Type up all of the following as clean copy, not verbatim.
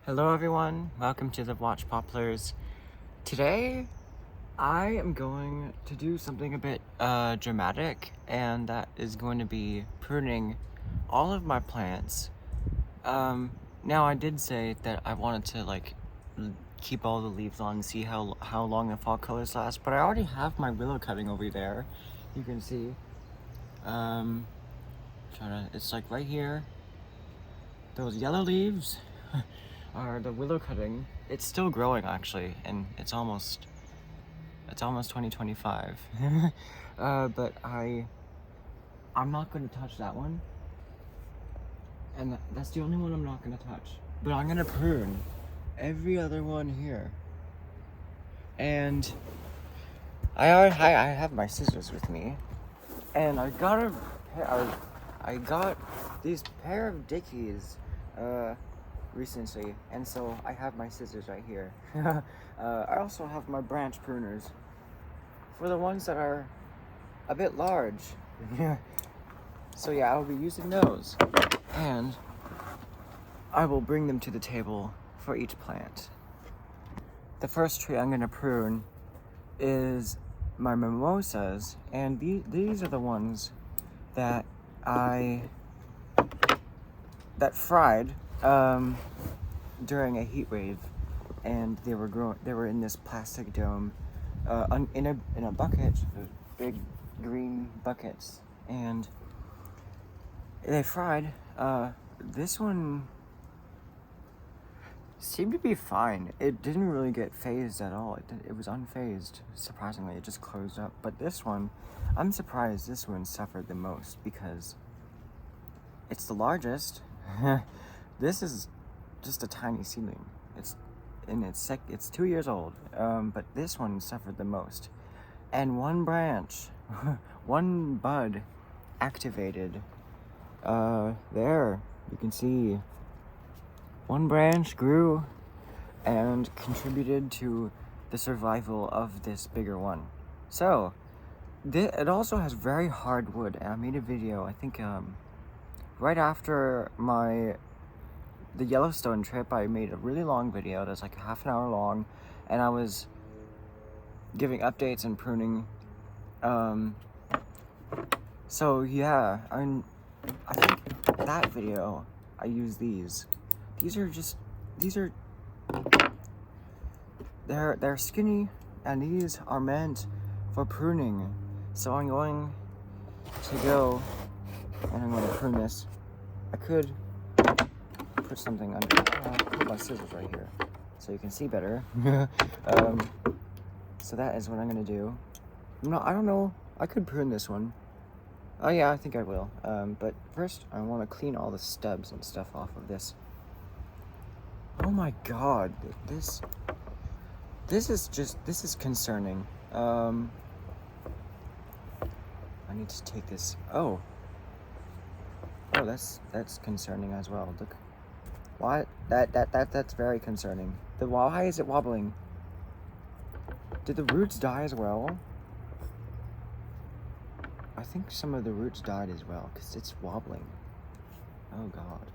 Hello everyone, welcome to the Watch Poplars. Today, I am going to do something a bit dramatic, and that is going to be pruning all of my plants. Now I did say that I wanted to keep all the leaves on and see how long the fall colors last, but I already have my willow cutting over there. You can see, it's like right here. Those yellow leaves are the willow cutting. It's still growing actually, and it's almost 2025. But I'm not going to touch that one, and that's the only one I'm not going to touch. But I'm going to prune every other one here, and I have my scissors with me, and I got these pair of Dickies recently, and so I have my scissors right here. I also have my branch pruners for the ones that are a bit large. So yeah, I'll be using those, and I will bring them to the table for each plant. The first tree I'm going to prune is my mimosas, and these are the ones that that fried during a heat wave, and they were in this plastic dome in a bucket, big green buckets, and they fried. This one seemed to be fine. It didn't really get phased at all. It was unfazed, surprisingly. It just closed up. But this one, I'm surprised this one suffered the most because it's the largest. This is just a tiny seedling. It's 2 years old. But this one suffered the most. And one branch, one bud activated. There, you can see one branch grew and contributed to the survival of this bigger one. So, it also has very hard wood, and I made a video, I think, right after the Yellowstone trip. I made a really long video that's like half an hour long, and I was giving updates and pruning. So yeah, I think that video I use these. They're skinny, and these are meant for pruning. So I'm going to go and I'm going to prune this. I could put something under. I'll put my scissors right here so you can see better. So that is what I'm going to do. I don't know. I could prune this one. Oh yeah, I think I will. But first, I want to clean all the stubs and stuff off of this. Oh my god, this is concerning. I need to take this. Oh, that's concerning as well. Look, why that's very concerning. Why is it wobbling? Did the roots die as well? I think some of the roots died as well, because it's wobbling. Oh god.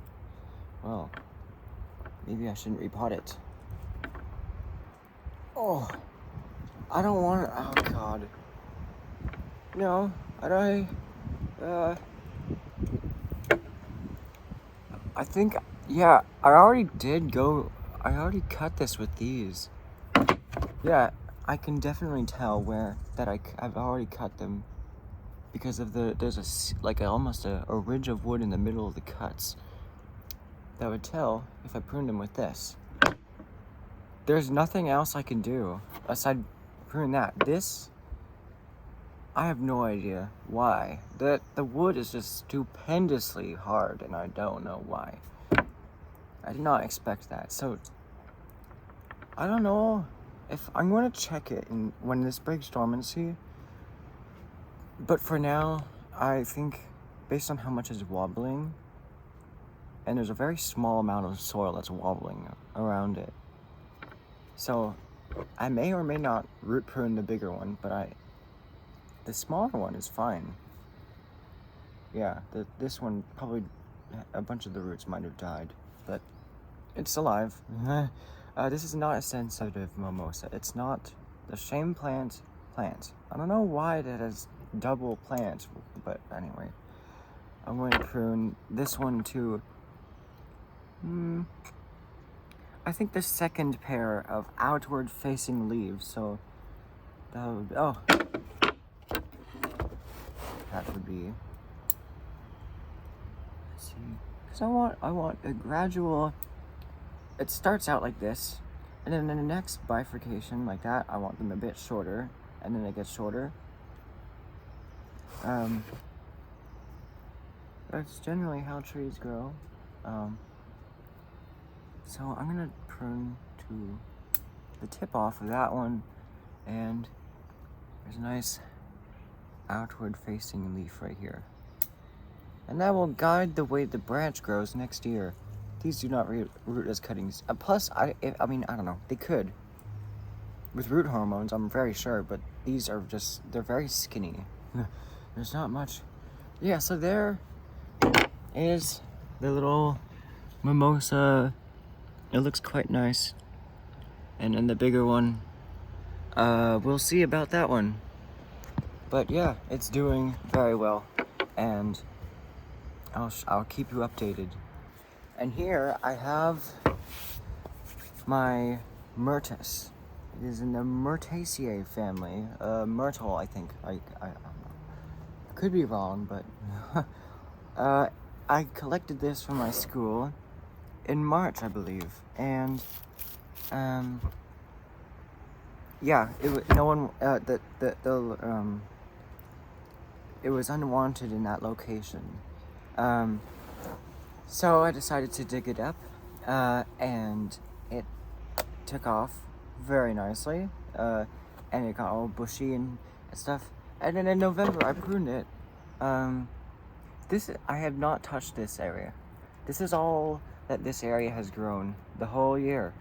Well, maybe I shouldn't repot it. Oh, I don't want it. Oh god. No, I think, yeah, I already cut this with these. Yeah, I can definitely tell I've already cut them, because of there's almost a ridge of wood in the middle of the cuts that would tell if I pruned them with this. There's nothing else I can do aside prune that. This, I have no idea why. The wood is just stupendously hard, and I don't know why. I did not expect that. So I don't know if I'm going to check it when this breaks dormancy. But for now, I think based on how much is wobbling, and there's a very small amount of soil that's wobbling around it. So I may or may not root prune the bigger one, but the smaller one is fine. Yeah, this one probably, a bunch of the roots might have died, but It's alive. This is not a sensitive mimosa. It's not the same plant. I don't know why that has double plant, but anyway. I'm going to prune this one too. I think the second pair of outward facing leaves, so that would be, that would be, let's see, because I want a gradual, it starts out like this, and then in the next bifurcation like that, I want them a bit shorter, and then it gets shorter. That's generally how trees grow. So I'm gonna prune to the tip off of that one, and there's a nice outward facing leaf right here. And that will guide the way the branch grows next year. These do not root as cuttings. Plus, I mean, I don't know, they could. With root hormones, I'm very sure, but these are just, they're very skinny. There's not much. Yeah, so there is the little mimosa. It looks quite nice. And then the bigger one, we'll see about that one. But yeah, it's doing very well, and I'll keep you updated. And here I have my Myrtus. It is in the Myrtaceae family. Myrtle, I think. I don't know. Could be wrong, but I collected this from my school in March, I believe, and yeah, it was unwanted in that location. So I decided to dig it up, and it took off very nicely, and it got all bushy and stuff. And then in November I pruned it. I have not touched this area. This is all that this area has grown the whole year.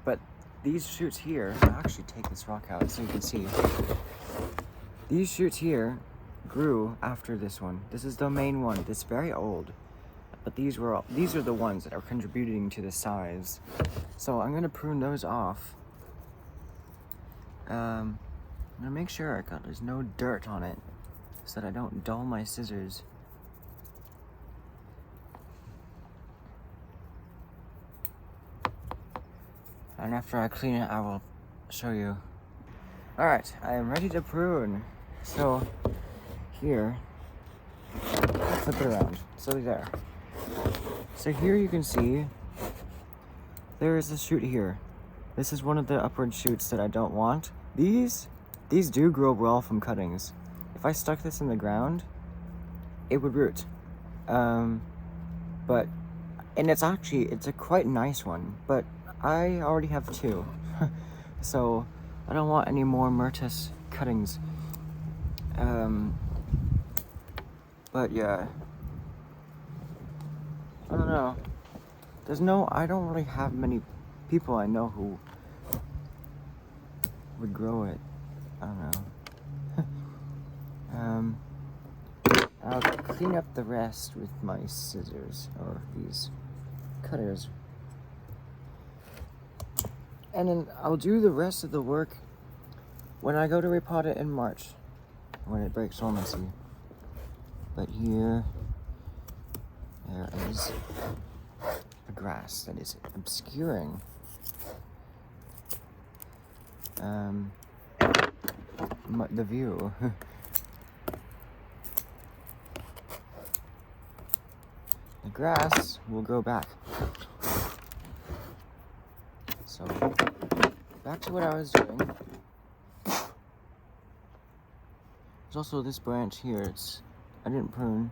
But these shoots here, I'll actually take this rock out so you can see. These shoots here grew after this one. This is the main one. It's very old, but these are the ones that are contributing to the size. So I'm gonna prune those off. I'm gonna make sure there's no dirt on it so that I don't dull my scissors. And after I clean it, I will show you. Alright, I am ready to prune. So, here, flip it around. So there. So here you can see, there is a shoot here. This is one of the upward shoots that I don't want. These do grow well from cuttings. If I stuck this in the ground, it would root. And it's a quite nice one, but I already have two. So I don't want any more Myrtus cuttings. But yeah, I don't know. I don't really have many people I know who would grow it. I don't know. I'll clean up the rest with my scissors, or these cutters. And then I'll do the rest of the work when I go to repot it in March, when it breaks dormancy. But here, there is a grass that is obscuring the view. The grass will grow back. So, back to what I was doing. There's also this branch here. I didn't prune.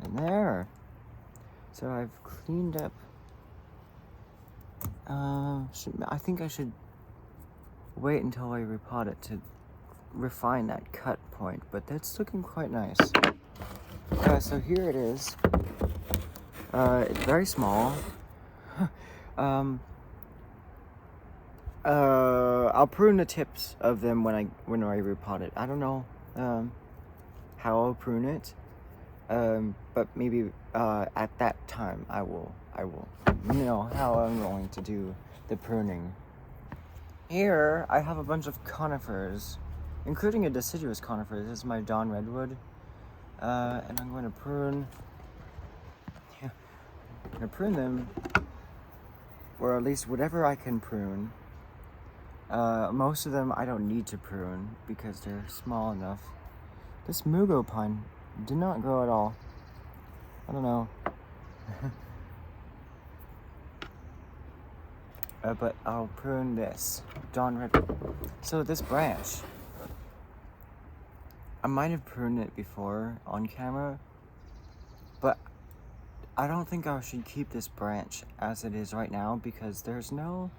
And there. So I've cleaned up. I think I should wait until I repot it to refine that cut point, but that's looking quite nice. So here it is. It's very small. I'll prune the tips of them when I repot it. I don't know how I'll prune it, But maybe at that time I will know how I'm going to do the pruning. Here I have a bunch of conifers, including a deciduous conifer. This is my Dawn Redwood, and I'm going to prune. I'm going to prune them, or at least whatever I can prune. Most of them I don't need to prune because they're small enough. This mugo pine did not grow at all. I don't know. But I'll prune this Dawn Redwood. So this branch, I might have pruned it before on camera, but I don't think I should keep this branch as it is right now because there's no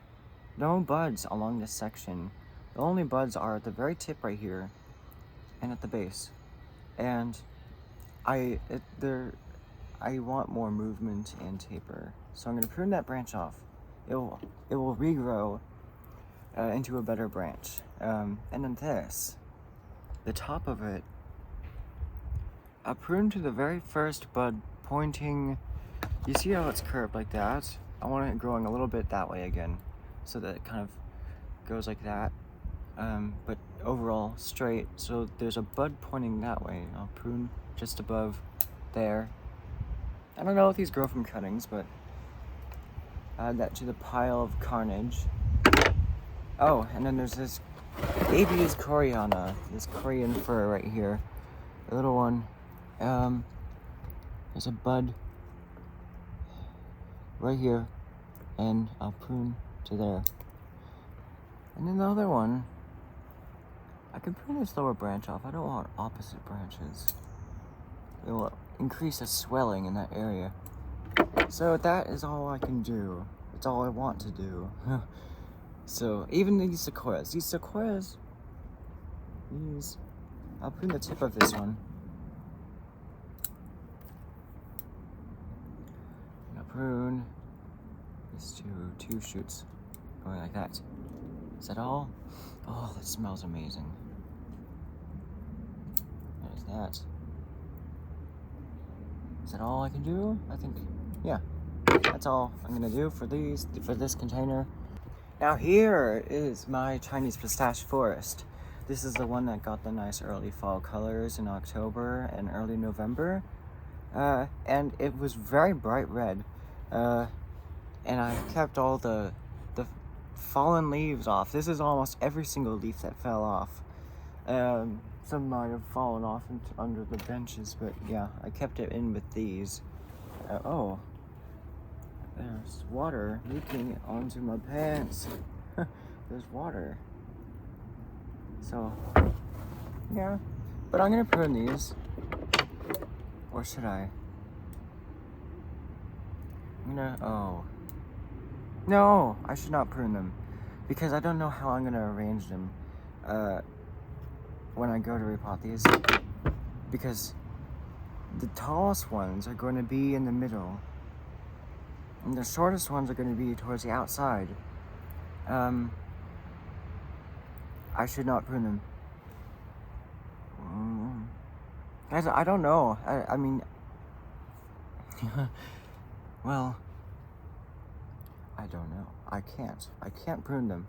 buds along this section. The only buds are at the very tip right here and at the base. And I want more movement and taper. So I'm gonna prune that branch off. It will regrow into a better branch. And then this, the top of it, I pruned to the very first bud pointing. You see how it's curved like that? I want it growing a little bit that way again, so that it kind of goes like that. But overall straight. So there's a bud pointing that way. I'll prune just above there. I don't know if these grow from cuttings, but add that to the pile of carnage. Oh, and then there's this baby's Coriana, this Korean fir right here, the little one. There's a bud right here, and I'll prune to there. And then the other one, I can prune this lower branch off. I don't want opposite branches. It will increase the swelling in that area. So that is all I can do. It's all I want to do. So even these sequoias, I'll prune the tip of this one. And I'll prune these two shoots going like that. Is that all? Oh, that smells amazing. There's that. Is that all I can do? I think, yeah. That's all I'm gonna do for this container. Now here is my Chinese pistache forest. This is the one that got the nice early fall colors in October and early November. And it was very bright red. And I kept all the fallen leaves off. This is almost every single leaf that fell off. Some might have fallen off under the benches, but yeah, I kept it in with these. Oh, there's water leaking onto my pants. There's water. So, yeah, but I'm gonna prune these. Or should I? Oh. No, I should not prune them. Because I don't know how I'm gonna arrange them when I go to repot these. Because the tallest ones are going to be in the middle. And the shortest ones are going to be towards the outside. I should not prune them. Guys, I don't know. I mean, well, I don't know. I can't prune them.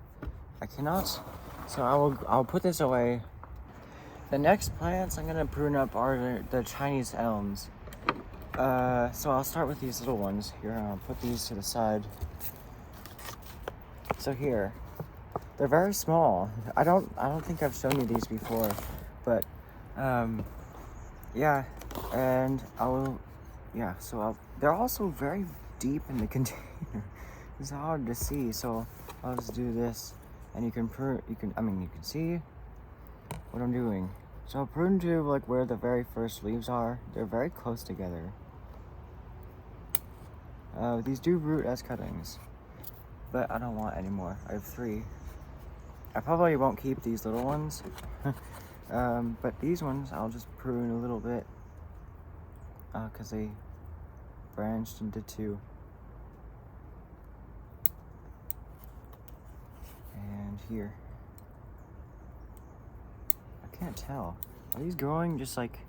I cannot. So I'll put this away. The next plants I'm gonna prune up are the Chinese elms. So I'll start with these little ones here. I'll put these to the side. So here, they're very small. I don't think I've shown you these before, but yeah, and they're also very deep in the container. It's hard to see, so I'll just do this, and you can see what I'm doing. So I'll prune to like where the very first leaves are. They're very close together. These do root as cuttings, but I don't want any more. I have 3. I probably won't keep these little ones, but these ones I'll just prune a little bit because they branched into 2. And here. I can't tell. Are these growing just like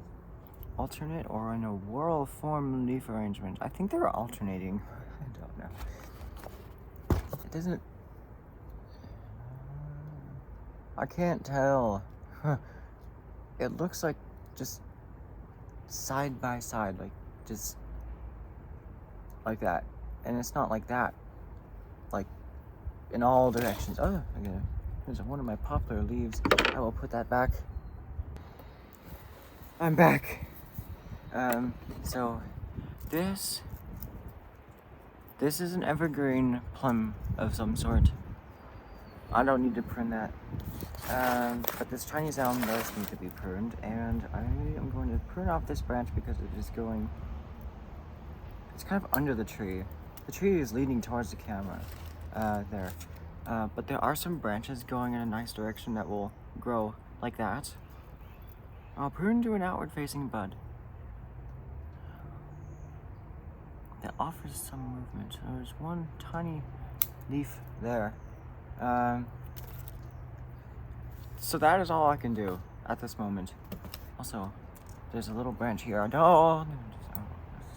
alternate or in a whorl form leaf arrangement. I think they're alternating. I don't know. It doesn't... I can't tell. It looks like just side by side, like just like that. And it's not like that. Like in all directions. Oh, there's one of my poplar leaves. I will put that back. I'm back. So this is an evergreen plum of some sort. I don't need to prune that. But this Chinese elm does need to be pruned, and I am going to prune off this branch because it is going... It's kind of under the tree. The tree is leaning towards the camera, there. But there are some branches going in a nice direction that will grow like that. I'll prune to an outward-facing bud that offers some movement. So there's one tiny leaf there. So that is all I can do at this moment. Also, there's a little branch here. Oh, there's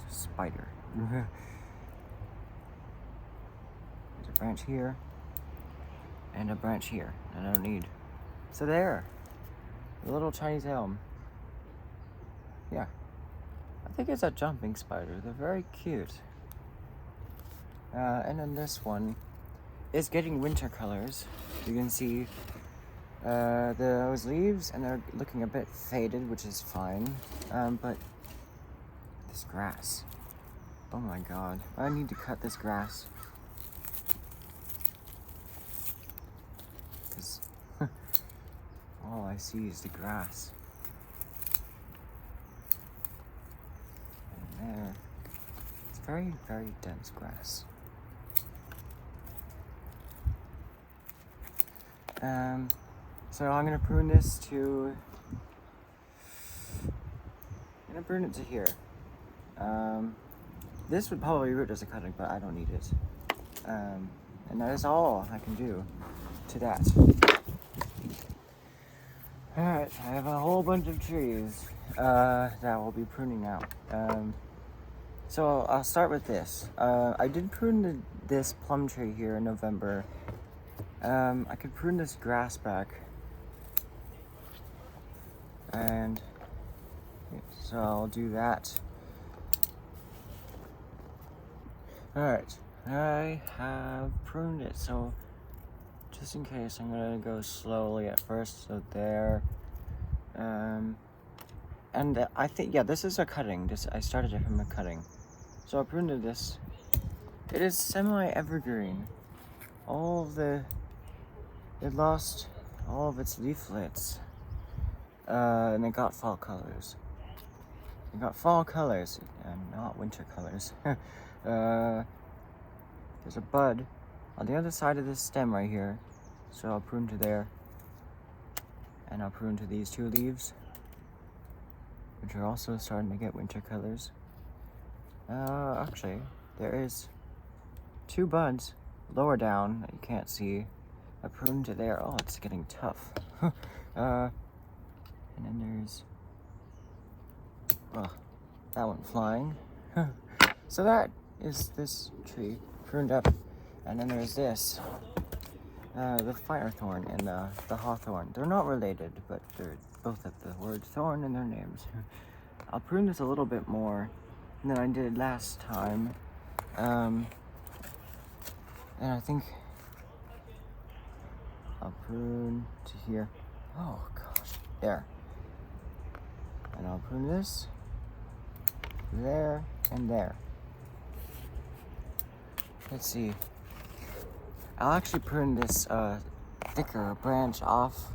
a spider. There's a branch here and a branch here that I don't need. So there, the little Chinese elm. Yeah, I think it's a jumping spider. They're very cute. And then this one is getting winter colors. You can see those leaves, and they're looking a bit faded, which is fine. But this grass, oh my god, I need to cut this grass. Because all I see is the grass. And there, it's very, very dense grass. So I'm gonna prune this to... I'm gonna prune it to here. This would probably root as a cutting, but I don't need it. And that is all I can do to that. Alright, I have a whole bunch of trees that will be pruning now. So I'll start with this. I did prune this plum tree here in November. I could prune this grass back. And so I'll do that. Alright, I have pruned it, so just in case, I'm gonna go slowly at first. So there. And I think, yeah, this is a cutting. I started it from a cutting. So I pruned this. It is semi-evergreen. It lost all of its leaflets. And it got fall colors. It got fall colors, and not winter colors. There's a bud on the other side of this stem right here. So I'll prune to there. And I'll prune to these two leaves, which are also starting to get winter colors. Actually, there is two buds lower down that you can't see. I pruned to there. Oh, it's getting tough. And then there's, oh, that went flying. So that is this tree pruned up. And then there's this, the firethorn and the hawthorn. They're not related, but they're both have the word thorn in their names. I'll prune this a little bit more than I did last time. And I think I'll prune to here. Oh gosh, there. And I'll prune this, there, and there. Let's see. I'll actually prune this thicker branch off.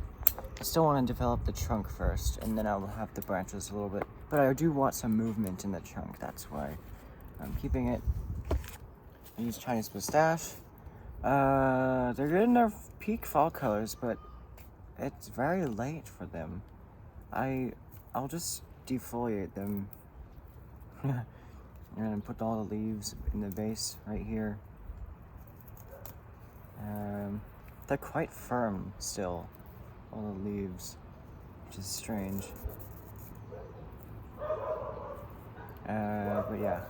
I still want to develop the trunk first, and then I'll have the branches a little bit. But I do want some movement in the trunk, that's why I'm keeping it. I use Chinese pistache. They're getting their peak fall colors, but it's very late for them. I'll just defoliate them and put all the leaves in the base right here. They're quite firm still, all the leaves, which is strange. But yeah.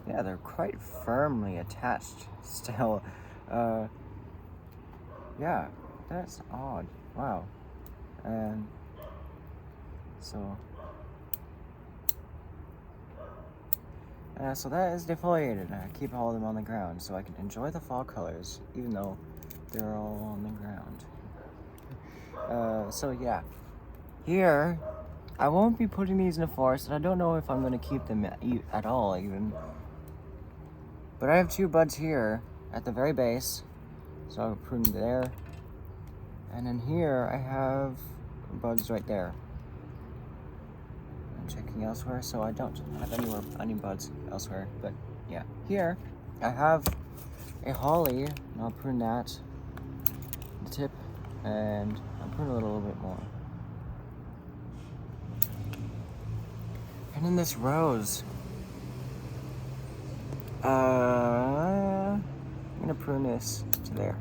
Yeah, they're quite firmly attached still. Yeah, that's odd. Wow. And so that is defoliated. I keep all of them on the ground so I can enjoy the fall colors, even though they're all on the ground. So yeah, here I won't be putting these in the forest, and I don't know if I'm going to keep them at all even. But I have 2 buds here at the very base, so I'll prune there. And then here I have buds right there. I'm checking elsewhere, so I don't have any buds elsewhere. But yeah, here I have a holly, and I'll prune that, the tip, and I'll prune a little bit more. And then this rose. I'm gonna prune this to there.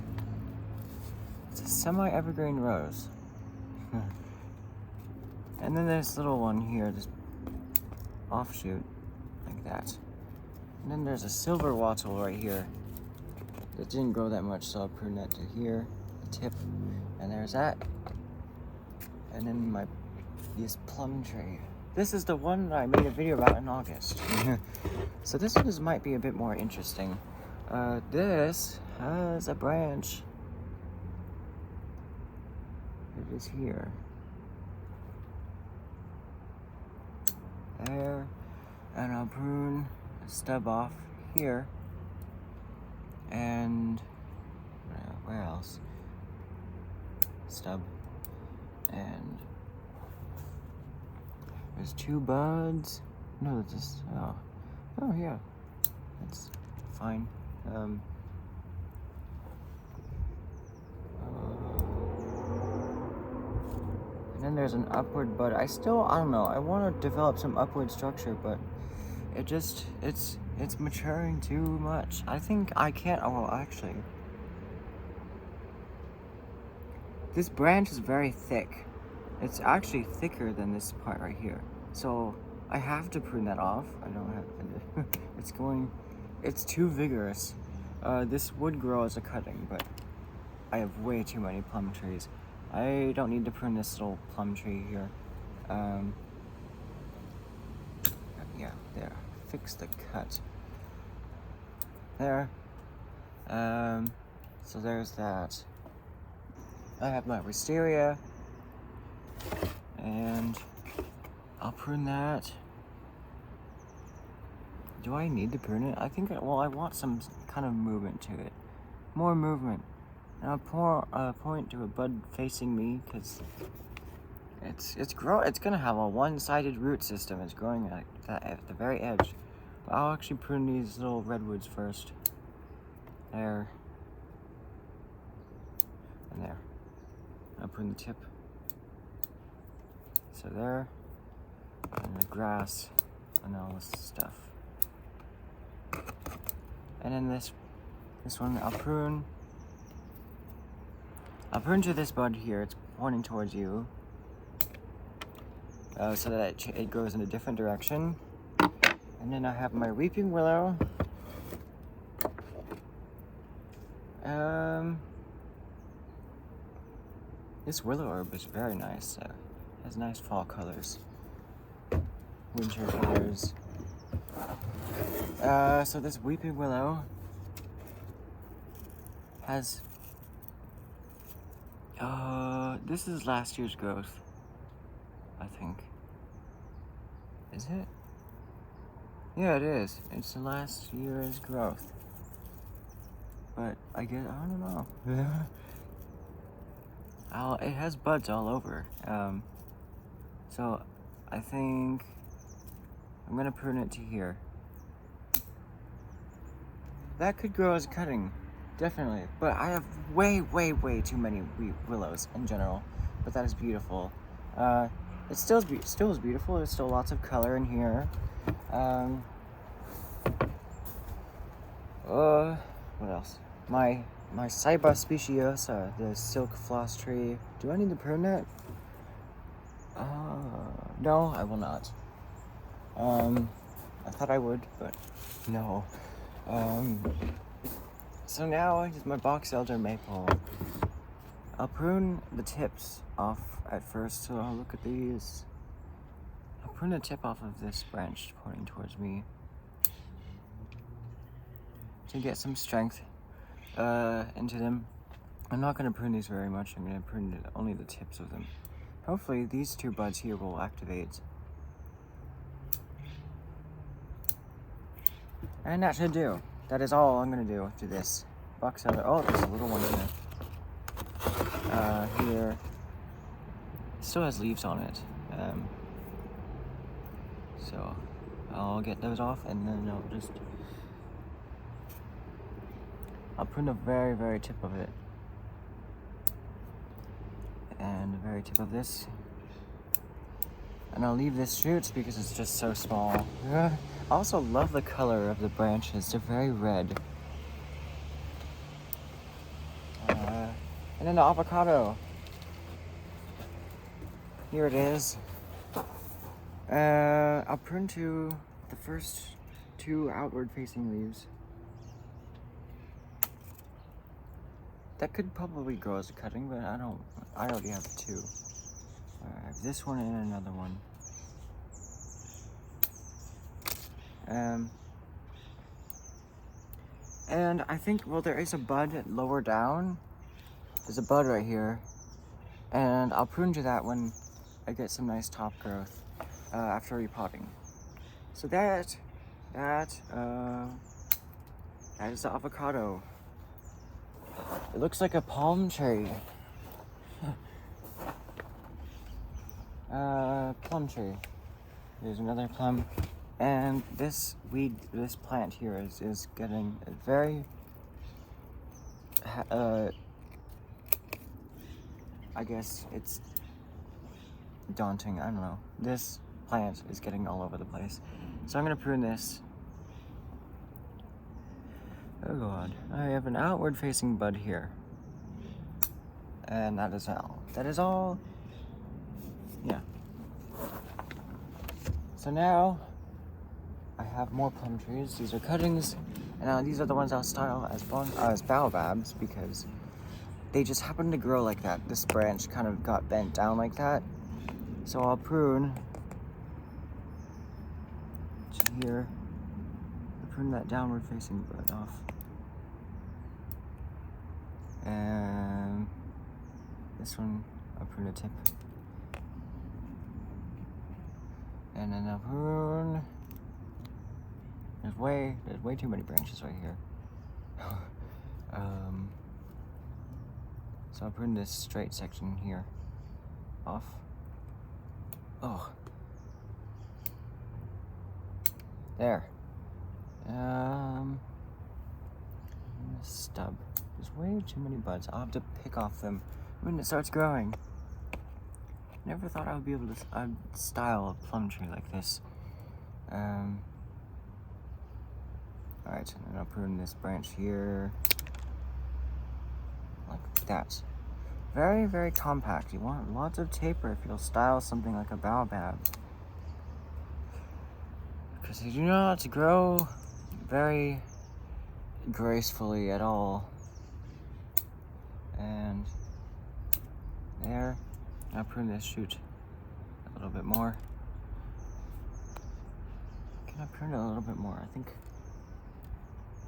It's a semi-evergreen rose. And then this little one here, this offshoot, like that. And then there's a silver wattle right here that didn't grow that much, so I'll prune that to here, the tip, and there's that. And then this plum tree. This is the one that I made a video about in August. So this one might be a bit more interesting. This has a branch. It is here. There. And I'll prune a stub off here. And where else? Stub. And there's 2 buds. No, it's just, oh yeah, that's fine. And then there's an upward bud. I don't know. I want to develop some upward structure, but it's maturing too much. I think I can't. Oh, well, actually, this branch is very thick. It's actually thicker than this part right here. So I have to prune that off. I don't have to. It's too vigorous. This would grow as a cutting, but I have way too many plum trees. I don't need to prune this little plum tree here. Yeah, there. Fix the cut. There. So there's that. I have my wisteria. And I'll prune that. Do I need to prune it? I think, well, I want some kind of movement to it. More movement. And I'll point to a bud facing me, because it's gonna have a one-sided root system. It's growing at the very edge. But I'll actually prune these little redwoods first. There. And there. I'll prune the tip. So there, and the grass, and all this stuff. And then this one, I'll prune to this bud here. It's pointing towards you, so that it goes in a different direction. And then I have my weeping willow. This willow herb is very nice. Has nice fall colors, winter colors. So this weeping willow has, this is last year's growth, I think. Is it? Yeah, it is. It's the last year's growth. But I don't know. It has buds all over. So I think I'm gonna prune it to here. That could grow as a cutting, definitely. But I have way too many willows in general. But that is beautiful. It still is beautiful. There's still lots of color in here. What else? My Ceiba speciosa, the silk floss tree. Do I need to prune that? No, I will not. I thought I would, but no. So now here's my box elder maple. I'll prune the tips off at first, so I'll look at these. I'll prune the tip off of this branch pointing towards me to get some strength into them. I'm not going to prune these very much. I'm going to prune only the tips of them. Hopefully these two buds here will activate. And that should do. That is all I'm going to do to this box elder. Oh, there's a little one in there. Here. It still has leaves on it. So I'll get those off and then I'll prune the very, very tip of it. And the very tip of this. And I'll leave this shoot because it's just so small. I also love the color of the branches. They're very red. And then the avocado. Here it is. I'll prune to the first two outward facing leaves. That could probably grow as a cutting, but I already have two. I have this one and another one. And I think, well, there is a bud lower down. There's a bud right here. And I'll prune to that when I get some nice top growth after repotting. So that is the avocado. It looks like a palm tree. Plum tree. There's another plum. And this plant here is getting a very, I guess it's daunting, I don't know. This plant is getting all over the place. So I'm gonna prune this. Oh God, I have an outward facing bud here. And that is all. That is all. Yeah. So now, I have more plum trees. These are cuttings, and these are the ones I'll style as baobabs because they just happen to grow like that. This branch kind of got bent down like that. So I'll prune to here. I'll prune that downward facing bud off. And this one, I'll prune a tip. And then I'll prune. There's way too many branches right here. So I'll prune this straight section here off. Oh. There. Stub. There's way too many buds. I'll have to pick off them when it starts growing. Never thought I would be able to style a plum tree like this. Alright, and then I'll prune this branch here. Like that. Very, very compact. You want lots of taper if you'll style something like a baobab. Because they do not grow very gracefully at all. And there. I'll prune this shoot a little bit more. Can I prune it a little bit more? I think.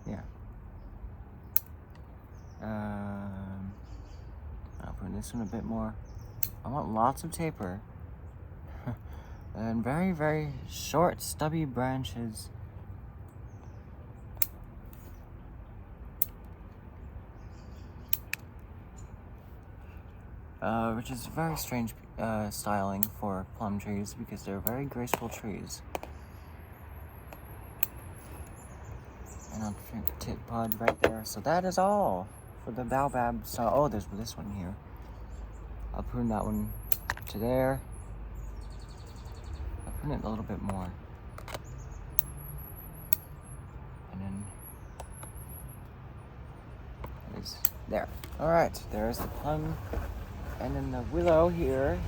Yeah. I'll prune this one a bit more. I want lots of taper. And very, very short, stubby branches. Which is very strange styling for plum trees because they're very graceful trees. And I'll prune the tip pod right there. So that is all for the baobab style. Oh, there's this one here. I'll prune that one to there. I'll prune it a little bit more. And then it's there. Alright, there's the plum. And then the willow here.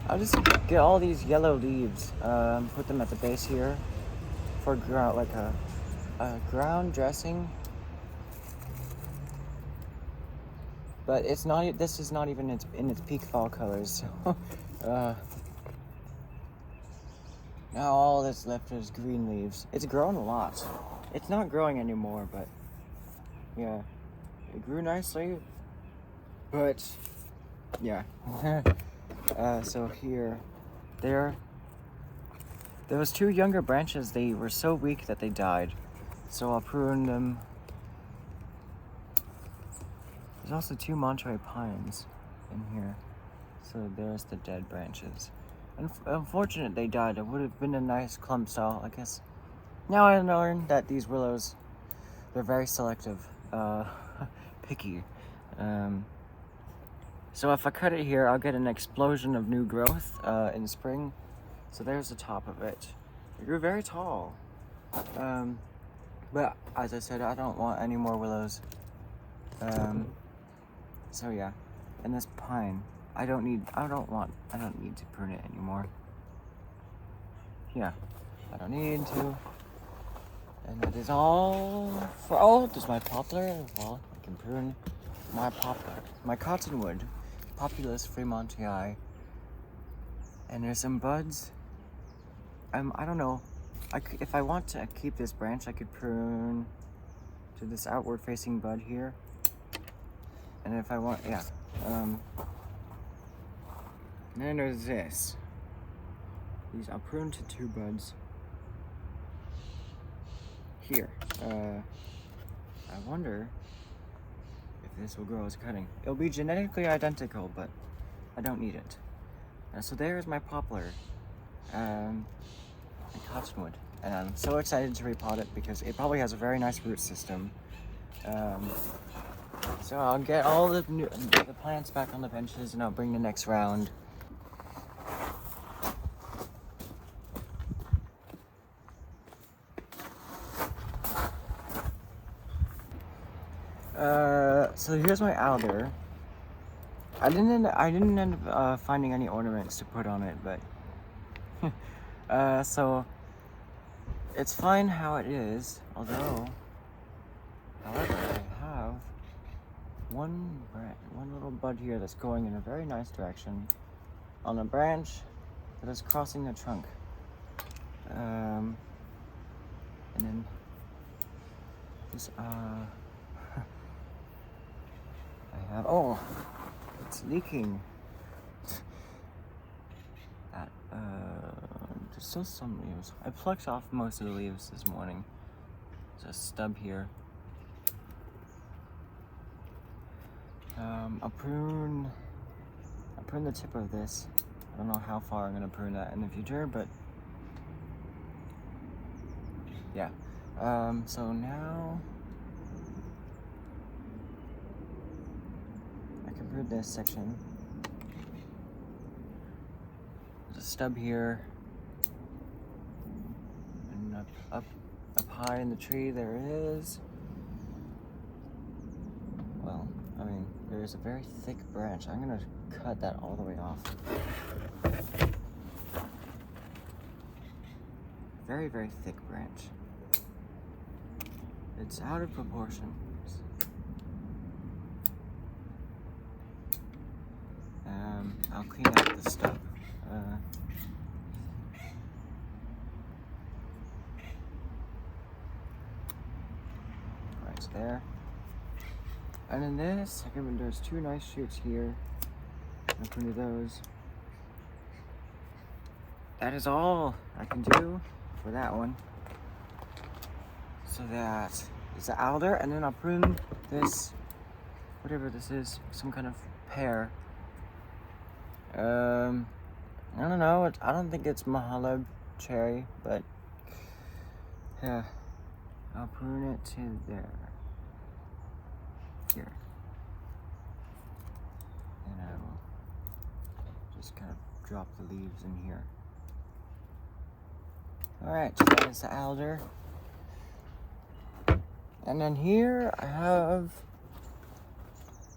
I'll just get all these yellow leaves, put them at the base here for ground, like a ground dressing. But it's not. This is not even in its peak fall colors. So, now all that's left is green leaves. It's grown a lot. It's not growing anymore, but yeah, it grew nicely. But yeah. So here, there was 2 younger branches. They were so weak that they died. So I'll prune them. There's also 2 Monterey pines in here. So there's the dead branches. Unfortunate they died. It would have been a nice clump style, I guess. Now I learned that these willows, they're very selective, picky. So if I cut it here, I'll get an explosion of new growth in spring. So there's the top of it. It grew very tall. But as I said, I don't want any more willows. So yeah, and this pine, I don't need to prune it anymore. Yeah, I don't need to. And that is all for, oh, there's my poplar. Well, I can prune my poplar. My cottonwood, Populus fremontii. And there's some buds. I don't know. If I want to keep this branch, I could prune to this outward facing bud here. And if I want, yeah. And then there's this. These, I'll prune to 2 buds. Here. I wonder if this will grow as a cutting. It'll be genetically identical, but I don't need it. So there's my poplar. And cottonwood. And I'm so excited to repot it because it probably has a very nice root system. So I'll get all the plants back on the benches and I'll bring the next round. So here's my alder. I didn't end up finding any ornaments to put on it, but so it's fine how it is. However, I have one little bud here that's going in a very nice direction on a branch that is crossing the trunk. And then this I have, oh, it's leaking. There's still some leaves. I plucked off most of the leaves this morning. There's a stub here. I'll prune the tip of this. I don't know how far I'm gonna prune that in the future, but yeah. So now I can prune this section. There's a stub here, and up high in the tree there is. Well, I mean, there is a very thick branch. I'm gonna cut that all the way off. Very, very thick branch. It's out of proportion. I'll clean up the stuff. Right there. And then this, there's 2 nice shoots here. I'll prune those. That is all I can do for that one. So that is the alder, and then I'll prune this, whatever this is, some kind of pear. I don't know. I don't think it's Mahalo cherry, but yeah, I'll prune it to there. Here. And I will just kind of drop the leaves in here. Alright, so that is the alder. And then here I have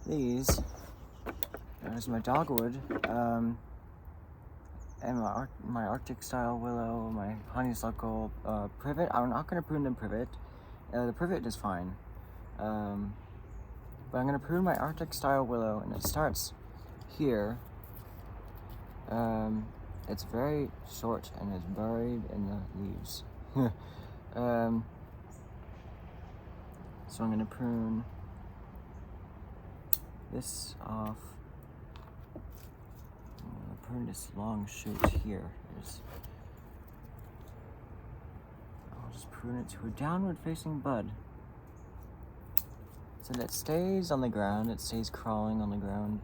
these. There's my dogwood. and my Arctic style willow, my honeysuckle privet. I'm not gonna prune the privet. The privet is fine. But I'm gonna prune my Arctic style willow, and it starts here. It's very short and it's buried in the leaves. So I'm gonna prune this off. I'm gonna prune this long shoot here. I'll just prune it to a downward facing bud. So that it stays on the ground, it stays crawling on the ground.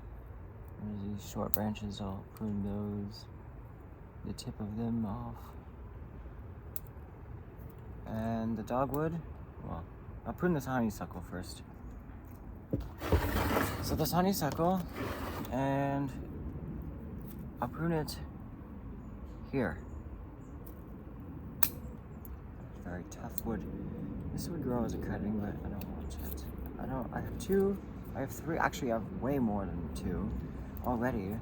There's these short branches, I'll prune those, the tip of them off. And the dogwood, well, I'll prune this honeysuckle first. So this honeysuckle, and I'll prune it here. Very tough wood. This would grow as a cutting, but I don't want it. I have two, I have three, actually I have way more than two already.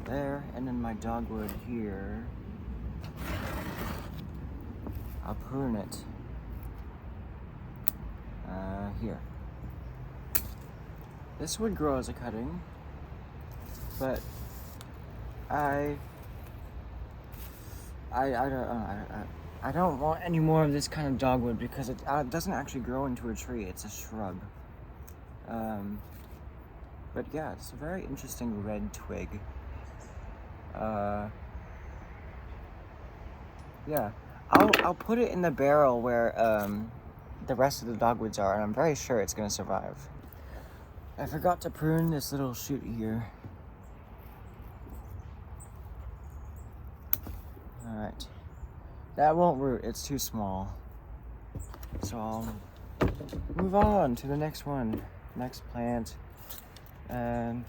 There, and then my dogwood here. I'll prune it here. This would grow as a cutting, but I don't want any more of this kind of dogwood because it doesn't actually grow into a tree. It's a shrub. But yeah, it's a very interesting red twig. Yeah, I'll put it in the barrel where the rest of the dogwoods are, and I'm very sure it's gonna survive. I forgot to prune this little shoot here. Alright. That won't root, it's too small. So I'll move on to the next one, next plant. Now,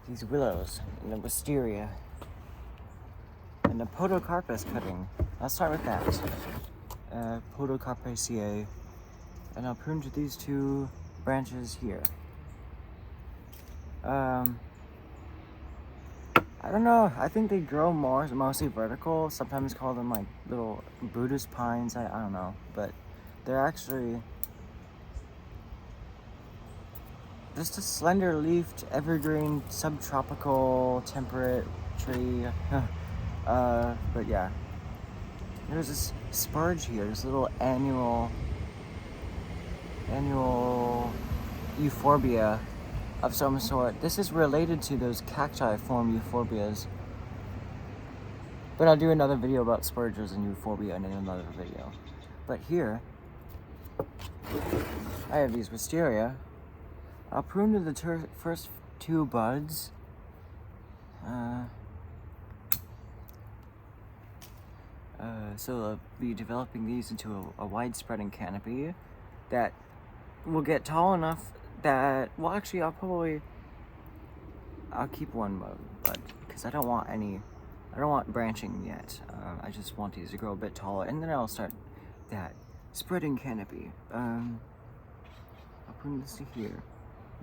these willows and the wisteria and the podocarpus cutting. I'll start with that. Podocarpaceae, and I'll prune to these two branches here. I don't know, I think they grow mostly vertical. Sometimes call them like little Buddhist pines, I don't know, but they're actually just a slender leafed evergreen subtropical temperate tree. But yeah, there's this spurge here, this little annual euphorbia of some sort. This is related to those cacti form euphorbias. But I'll do another video about spurges and euphorbia in another video. But here, I have these wisteria. I'll prune to the first two buds. So I'll be developing these into a wide-spreading canopy that will get tall enough that, well, actually, I'll keep one bud because I don't want branching yet. I just want these to grow a bit taller, and then I'll start that spreading canopy. I'll prune this to here.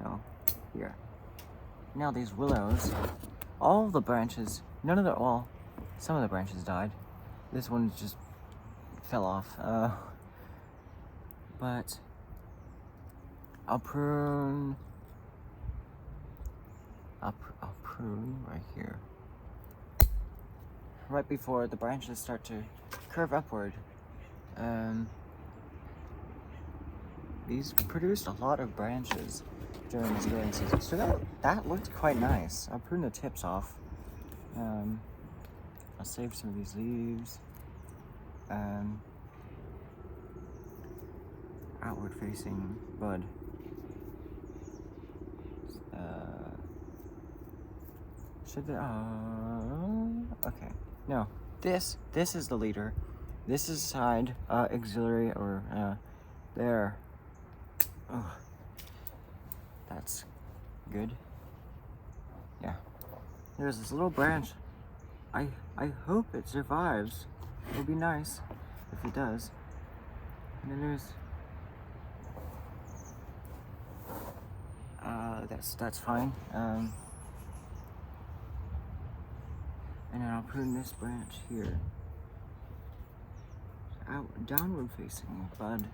No, here. Now these willows, all the branches, some of the branches died. This one just fell off. But I'll prune right here. Right before the branches start to curve upward. These produced a lot of branches during this growing season, so that looked quite nice. I'll prune the tips off. I'll save some of these leaves. Outward facing bud. Okay. No, this is the leader. This is side auxiliary, or there. Oh, that's good. Yeah. There's this little branch. I hope it survives. It would be nice if it does. And then there's that's fine. And then I'll prune this branch here. Out, downward facing bud.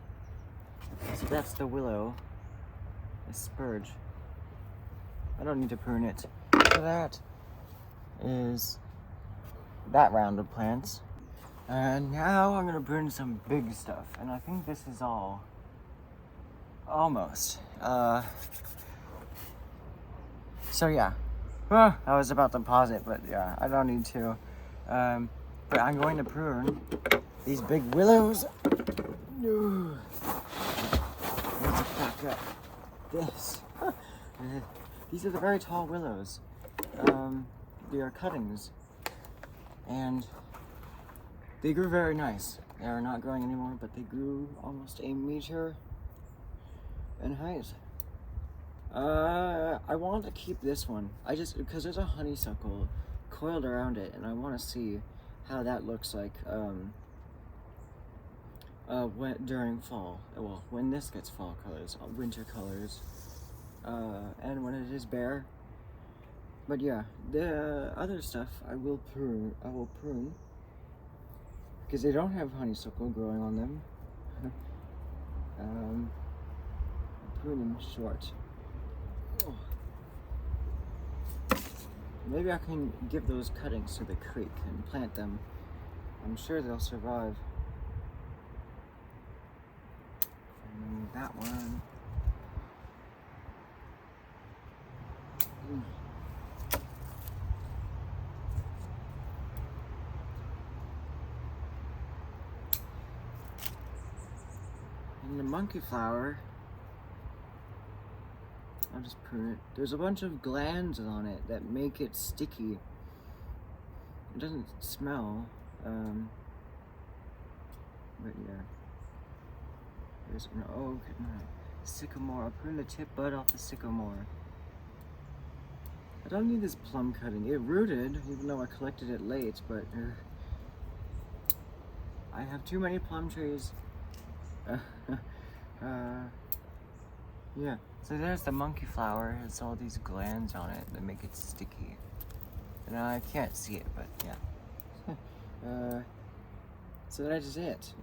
So that's the willow. The spurge. I don't need to prune it. So that is that round of plants. And now I'm gonna prune some big stuff. And I think this is all. Almost. So yeah. I was about to pause it, but yeah, I don't need to. But I'm going to prune these big willows. Let's back up this. These are the very tall willows. They are cuttings. And they grew very nice. They are not growing anymore, but they grew almost a meter in height. I want to keep this one. Because there's a honeysuckle coiled around it, and I want to see how that looks like during fall. Well, when this gets fall colors, winter colors, and when it is bare. But yeah, the other stuff I will prune because they don't have honeysuckle growing on them. Prune them short. Oh. Maybe I can give those cuttings to the creek and plant them. I'm sure they'll survive. And that one. And the monkey flower, I'll just prune it. There's a bunch of glands on it that make it sticky. It doesn't smell, but yeah. There's an oak and a sycamore. I'll prune the tip bud off the sycamore. I don't need this plum cutting. It rooted, even though I collected it late, but I have too many plum trees. Yeah, so there's the monkey flower. It's all these glands on it that make it sticky. And I can't see it, but yeah. So that is it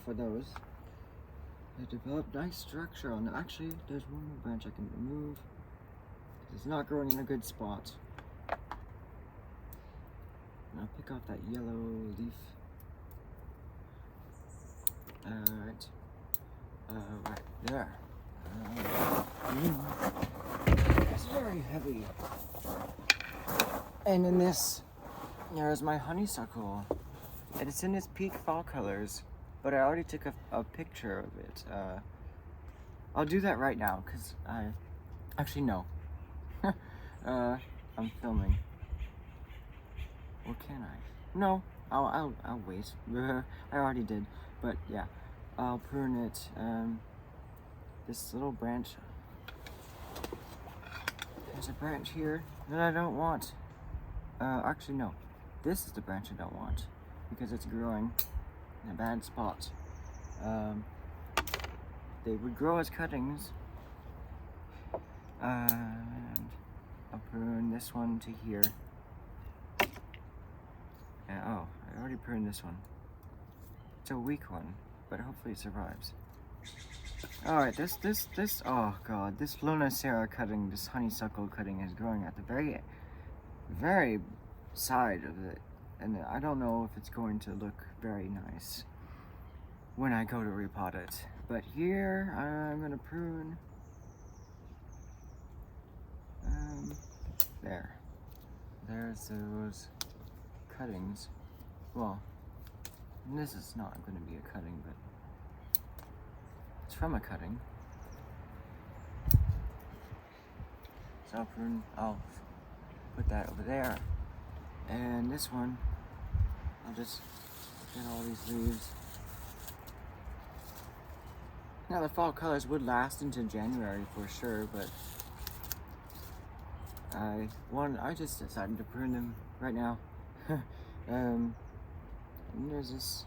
for those. I developed nice structure on them. Actually, there's one more branch I can remove. It's not growing in a good spot. And I'll pick off that yellow leaf. Alright. Right there. It's very heavy. And in this, there's my honeysuckle. And it's in its peak fall colors, but I already took a picture of it. I'll do that right now, because actually no. I'm filming. Or can I? No, I'll wait. I already did, but yeah. I'll prune it, this little branch. There's a branch here that I don't want. Actually no, this is the branch I don't want because it's growing in a bad spot. They would grow as cuttings. And I'll prune this one to here. And, oh, I already pruned this one. It's a weak one, but hopefully it survives. Alright, this, oh god, this Lonacera cutting, this honeysuckle cutting is growing at the very, very side of it. And I don't know if it's going to look very nice when I go to repot it. But here, I'm gonna prune, there's those cuttings. Well, this is not going to be a cutting, but it's from a cutting. So I'll put that over there. And this one, I'll just get all these leaves. Now the fall colors would last into January for sure, but I just decided to prune them right now. And there's this.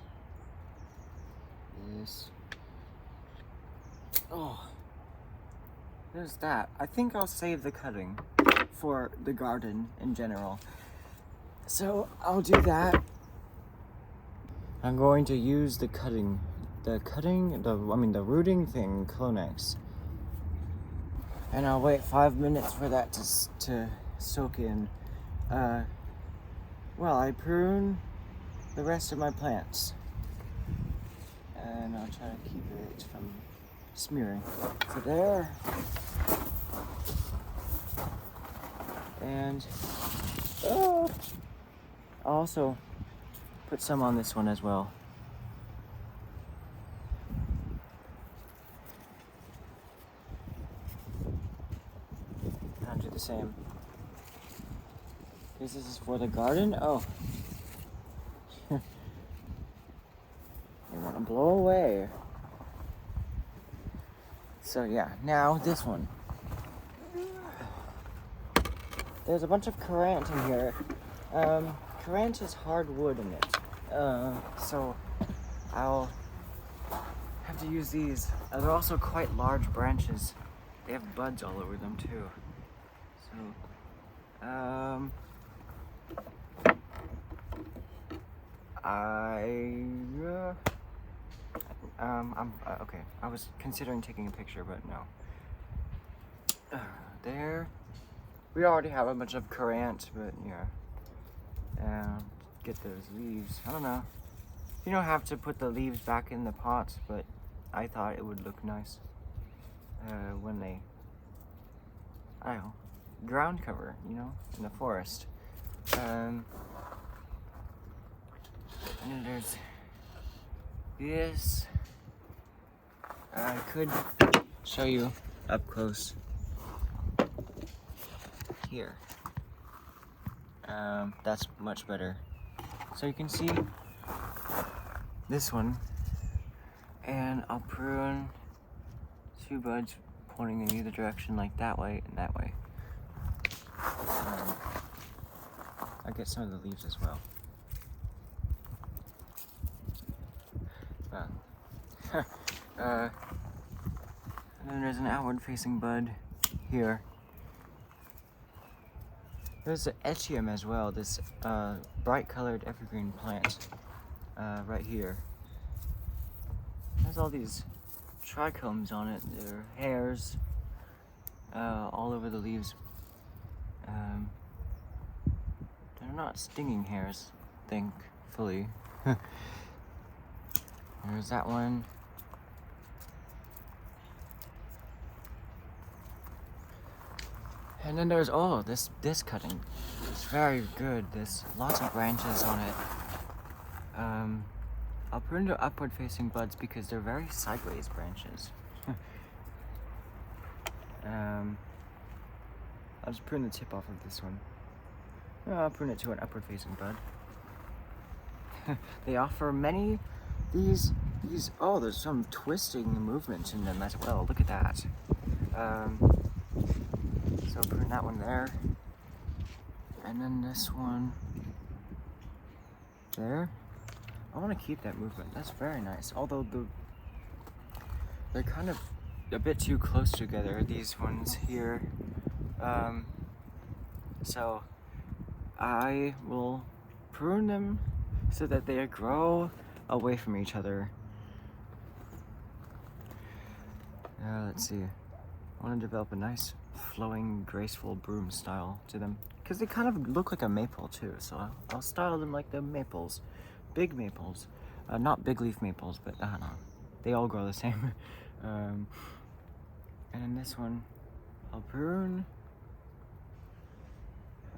Oh. there's that. I think I'll save the cutting for the garden in general. So I'll do that. I'm going to use the rooting thing, Clonex. And I'll wait 5 minutes for that to soak in. Well, I prune the rest of my plants. And I'll try to keep it from smearing. So there. And I'll also put some on this one as well. I'll do the same. This is for the garden? Oh. You want to blow away. So yeah, now this one. There's a bunch of currant in here. Currant is hard wood in it. So I'll have to use these. They're also quite large branches. They have buds all over them too. So, okay. I was considering taking a picture, but no. There. We already have a bunch of currant, but yeah. Get those leaves. I don't know. You don't have to put the leaves back in the pots, but I thought it would look nice when they, I don't know, ground cover, in the forest. And then there's this. I could show you up close here. That's much better. So you can see this one, and I'll prune 2 buds pointing in either direction, like that way and that way. I get some of the leaves as well. And then there's an outward-facing bud here. There's an Echium as well, this bright-colored evergreen plant right here. There's all these trichomes on it. There are hairs all over the leaves. They're not stinging hairs, thankfully. There's that one. And then there's, this cutting. It's very good. There's lots of branches on it. I'll prune the upward facing buds because they're very sideways branches. I'll just prune the tip off of this one. I'll prune it to an upward facing bud. They offer many, there's some twisting movement in them as well. Look at that. So prune that one there. And then this one there. I want to keep that movement. That's very nice. Although they're kind of a bit too close together, these ones here. So I will prune them so that they grow away from each other. Let's see. I want to develop a nice flowing, graceful broom style to them. Because they kind of look like a maple too, so I'll style them like the maples. Big maples. Not big leaf maples, but I don't know. They all grow the same. And then this one, I'll prune.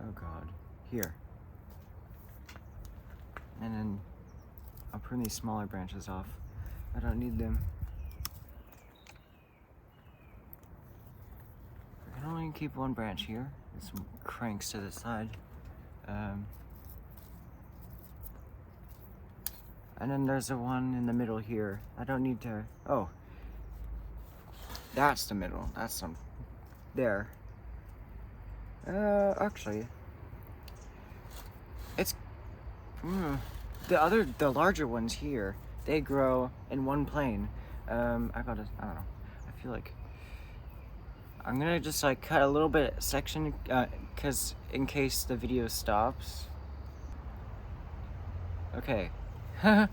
Oh god. Here. And then I'll prune these smaller branches off. I don't need them. I can only keep one branch here. There's some cranks to the side. And then there's the one in the middle here. I don't need to, that's the middle. That's some, there. Actually, it's, the larger ones here, they grow in one plane. I don't know. I feel like I'm gonna just like cut a little bit section, cause in case the video stops. Okay. Alright.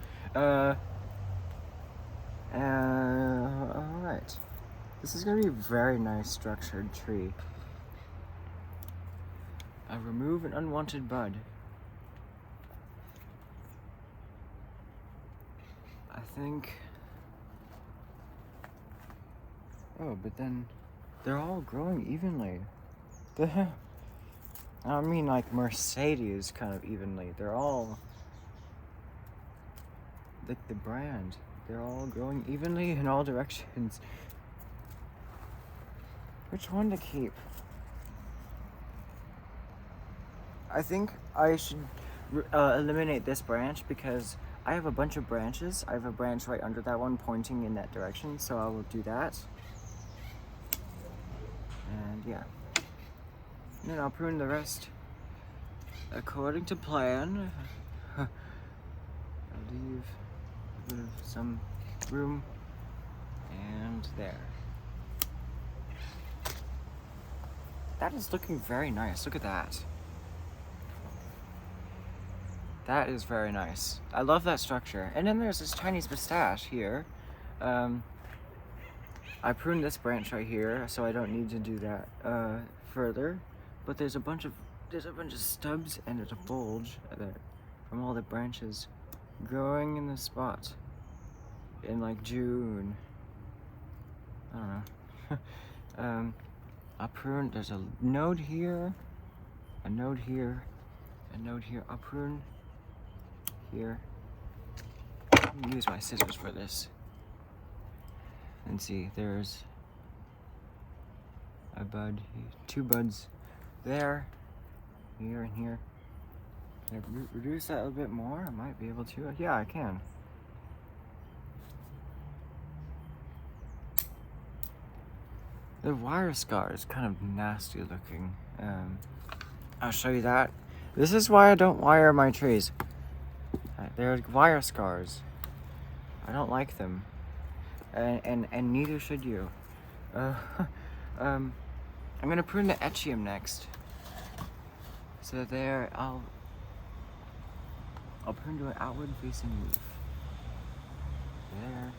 This is gonna be a very nice structured tree. Remove an unwanted bud. I think... Oh, but then they're all growing evenly. I mean like Mercedes kind of evenly. They're all like the brand. They're all growing evenly in all directions. Which one to keep? I think I should eliminate this branch because I have a bunch of branches. I have a branch right under that one pointing in that direction, so I will do that. And yeah. And then I'll prune the rest according to plan. I'll leave a bit of some room, and there. That is looking very nice. Look at that. That is very nice. I love that structure. And then there's this tiny mustache here. I pruned this branch right here, so I don't need to do that further. But there's a bunch of stubs and there's a bulge there from all the branches growing in the spot in like June. I don't know. I'll prune. There's a node here, a node here, a node here. I'll prune here. I'm gonna use my scissors for this. And see, there's a bud, 2 buds there, here and here. Can I reduce that a little bit more? I might be able to. Yeah, I can. The wire scar is kind of nasty looking. I'll show you that. This is why I don't wire my trees. They're wire scars. I don't like them. And neither should you. I'm gonna prune the echium next. So there, I'll prune to an outward facing leaf. There.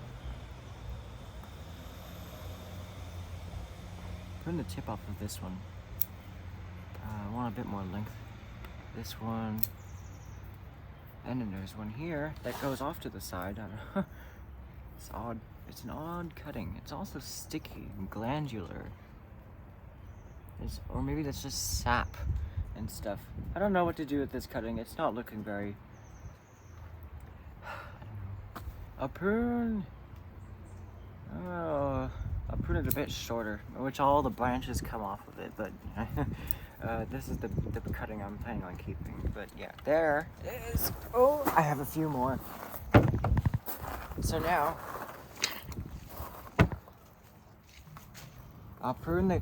Prune the tip off of this one. I want a bit more length. This one. And then there's one here that goes off to the side. I don't know. It's odd. It's an odd cutting. It's also sticky and glandular. Or maybe that's just sap and stuff. I don't know what to do with this cutting. It's not looking very... I'll prune... Oh, I'll prune it a bit shorter, which all the branches come off of it, but this is the cutting I'm planning on keeping. But yeah, there is... Oh, I have a few more. So now... I'll prune the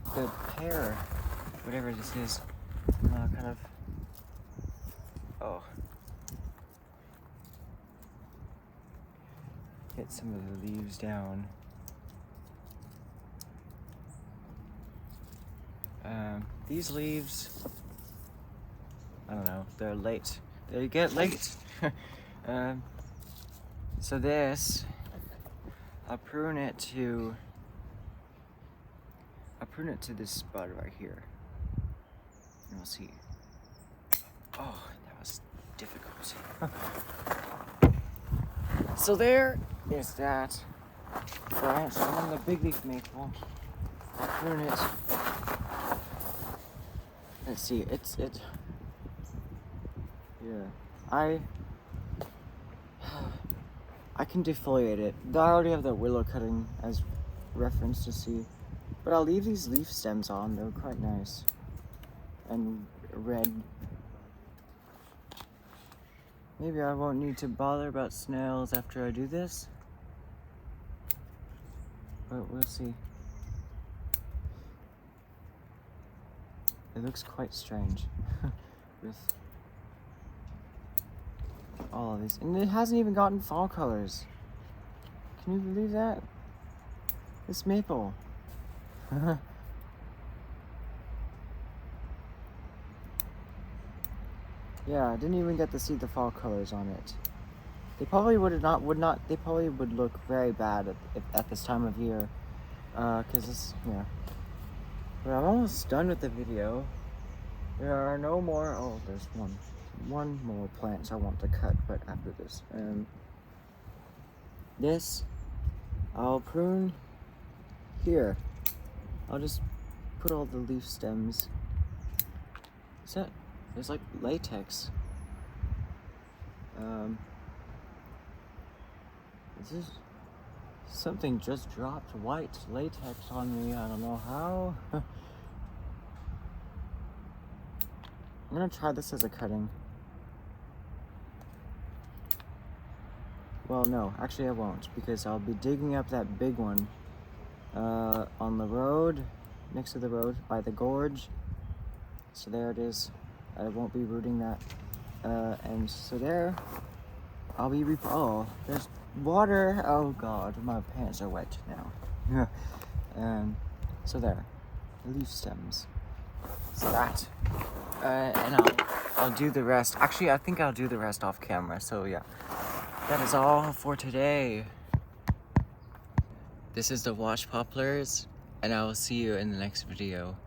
pear, whatever this is, kind of, get some of the leaves down. These leaves, I don't know, they're late. They get late. So this, I'll prune it to this bud right here. And we'll see. Oh, that was difficult. So there is that branch on the big leaf maple. I'll prune it. Let's see, yeah. I can defoliate it. I already have the willow cutting as reference to see. But I'll leave these leaf stems on, they're quite nice. And red. Maybe I won't need to bother about snails after I do this. But we'll see. It looks quite strange with all of these. And it hasn't even gotten fall colors. Can you believe that? It's maple. Yeah, I didn't even get to see the fall colors on it. They probably they probably would look very bad at this time of year. Cause it's, yeah. But I'm almost done with the video. There are no more, oh, there's one more plant I want to cut, but after this. This, I'll prune here. I'll just put all the leaf stems. There's like latex. This is something just dropped white latex on me. I don't know how. I'm gonna try this as a cutting. Well, no, actually I won't, because I'll be digging up that big one on the road, next to the road, by the gorge. So there it is. I won't be rooting that. And so there, I'll be oh, there's water. Oh God, my pants are wet now. So there, leaf stems. So that, and I'll do the rest. Actually, I think I'll do the rest off camera. So yeah, that is all for today. This is the watch poplars, and I will see you in the next video.